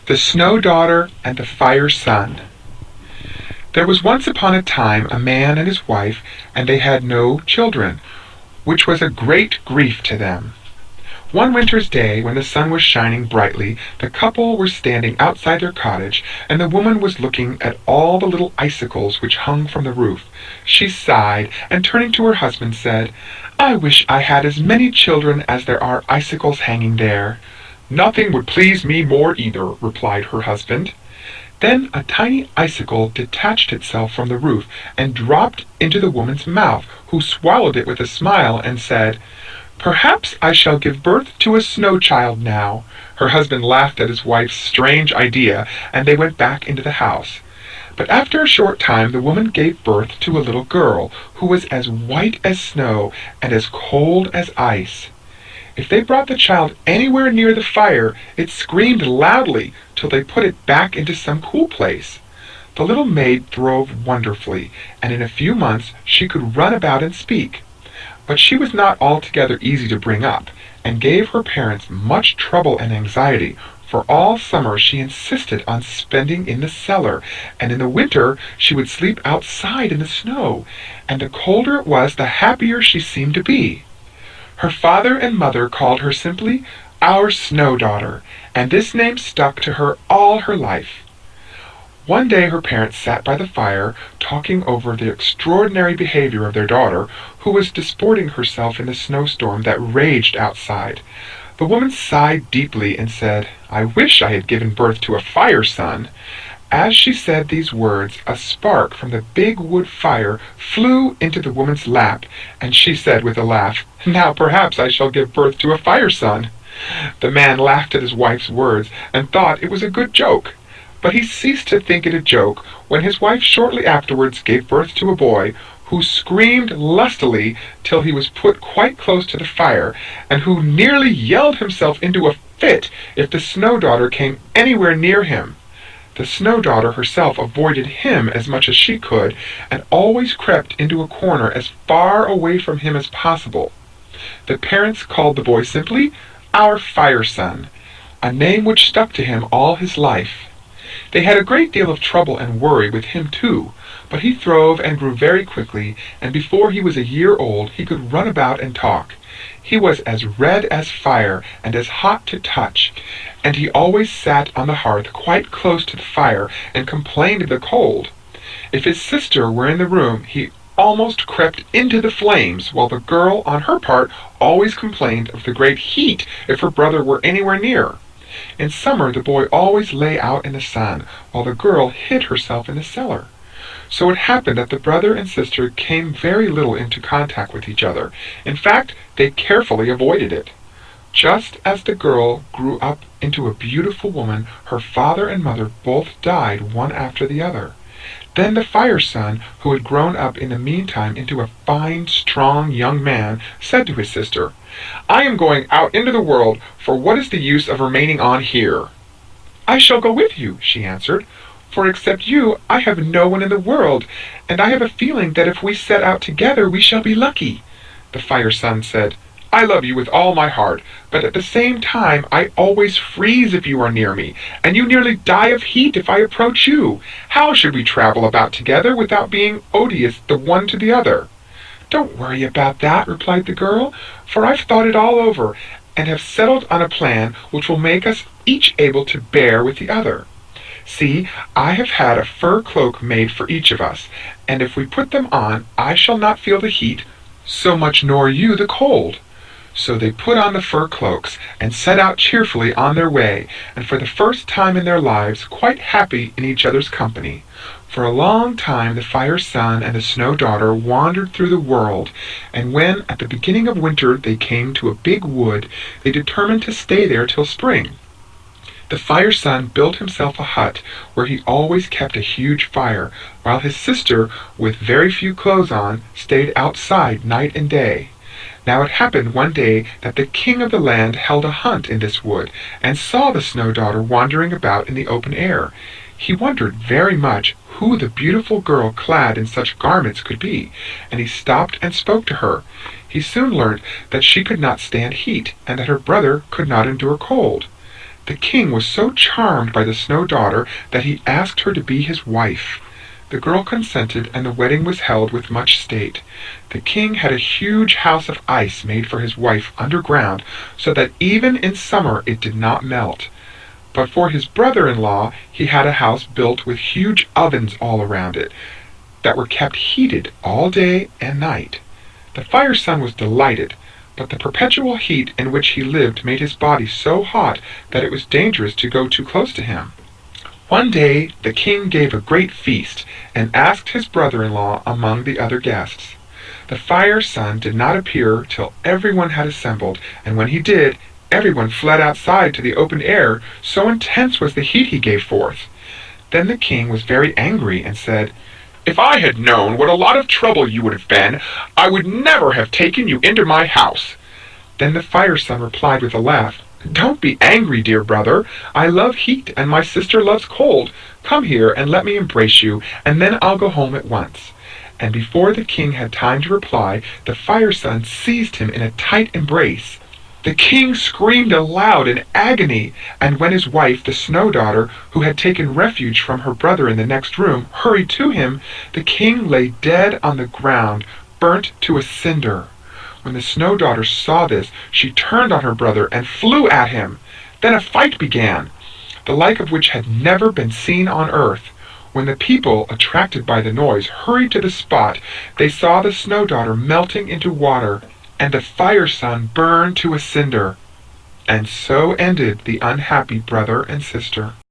The Snow Daughter and the Fire Son. There was once upon a time a man and his wife, and they had no children, which was a great grief to them. One winter's day, when the sun was shining brightly, the couple were standing outside their cottage, and the woman was looking at all the little icicles which hung from the roof. She sighed, and turning to her husband said, "I wish I had as many children as there are icicles hanging there." "Nothing would please me more either," replied her husband. Then a tiny icicle detached itself from the roof and dropped into the woman's mouth, who swallowed it with a smile and said, "Perhaps I shall give birth to a snow child now." Her husband laughed at his wife's strange idea, and they went back into the house. But after a short time the woman gave birth to a little girl, who was as white as snow and as cold as ice. If they brought the child anywhere near the fire, it screamed loudly till they put it back into some cool place. The little maid throve wonderfully, and in a few months she could run about and speak. But she was not altogether easy to bring up, and gave her parents much trouble and anxiety, for all summer she insisted on spending in the cellar, and in the winter she would sleep outside in the snow, and the colder it was the happier she seemed to be. Her father and mother called her simply "our Snow Daughter," and this name stuck to her all her life. One day her parents sat by the fire, talking over the extraordinary behavior of their daughter, who was disporting herself in the snowstorm that raged outside. The woman sighed deeply and said, "I wish I had given birth to a fire son." As she said these words, a spark from the big wood fire flew into the woman's lap, and she said with a laugh, "Now perhaps I shall give birth to a fire son." The man laughed at his wife's words, and thought it was a good joke. But he ceased to think it a joke when his wife shortly afterwards gave birth to a boy, who screamed lustily till he was put quite close to the fire, and who nearly yelled himself into a fit if the Snow Daughter came anywhere near him. The Snow Daughter herself avoided him as much as she could, and always crept into a corner as far away from him as possible. The parents called the boy simply "our Fire Son," a name which stuck to him all his life. They had a great deal of trouble and worry with him too, but he throve and grew very quickly, and before he was a year old he could run about and talk. He was as red as fire and as hot to touch, and he always sat on the hearth quite close to the fire and complained of the cold. If his sister were in the room, he almost crept into the flames, while the girl, on her part, always complained of the great heat if her brother were anywhere near. In summer the boy always lay out in the sun, while the girl hid herself in the cellar. So it happened that the brother and sister came very little into contact with each other. In fact, they carefully avoided it. Just as the girl grew up into a beautiful woman, her father and mother both died one after the other. Then the Fire Son, who had grown up in the meantime into a fine, strong young man, said to his sister, "I am going out into the world, for what is the use of remaining on here?" "I shall go with you," she answered, "for except you I have no one in the world, and I have a feeling that if we set out together we shall be lucky." The Fire Son said, "I love you with all my heart, but at the same time I always freeze if you are near me, and you nearly die of heat if I approach you. How should we travel about together without being odious the one to the other?" "Don't worry about that," replied the girl, "for I've thought it all over, and have settled on a plan which will make us each able to bear with the other. See, I have had a fur cloak made for each of us, and if we put them on I shall not feel the heat so much nor you the cold." So they put on the fur cloaks and set out cheerfully on their way, and for the first time in their lives quite happy in each other's company. For a long time the Fire Son and the Snow Daughter wandered through the world, and when at the beginning of winter they came to a big wood, they determined to stay there till spring. The Fire Son built himself a hut where he always kept a huge fire, while his sister, with very few clothes on, stayed outside night and day. Now it happened one day that the king of the land held a hunt in this wood, and saw the Snow Daughter wandering about in the open air. He wondered very much who the beautiful girl clad in such garments could be, and he stopped and spoke to her. He soon learnt that she could not stand heat, and that her brother could not endure cold. The king was so charmed by the Snow Daughter that he asked her to be his wife. The girl consented, and the wedding was held with much state. The king had a huge house of ice made for his wife underground, so that even in summer it did not melt. But for his brother-in-law he had a house built with huge ovens all around it, that were kept heated all day and night. The Fire Son was delighted, but the perpetual heat in which he lived made his body so hot that it was dangerous to go too close to him. One day the king gave a great feast, and asked his brother-in-law among the other guests. The Fire Son did not appear till everyone had assembled, and when he did, everyone fled outside to the open air, so intense was the heat he gave forth. Then the king was very angry and said, "If I had known what a lot of trouble you would have been, I would never have taken you into my house." Then the Fire Son replied with a laugh, "Don't be angry, dear brother. I love heat, and my sister loves cold. Come here and let me embrace you, and then I'll go home at once." And before the king had time to reply, the Fire Son seized him in a tight embrace. The king screamed aloud in agony, and when his wife, the Snow Daughter, who had taken refuge from her brother in the next room, hurried to him, the king lay dead on the ground, burnt to a cinder. When the Snow Daughter saw this, she turned on her brother and flew at him. Then a fight began, the like of which had never been seen on earth. When the people, attracted by the noise, hurried to the spot, they saw the Snow Daughter melting into water, and the Fire Son burned to a cinder. And so ended the unhappy brother and sister.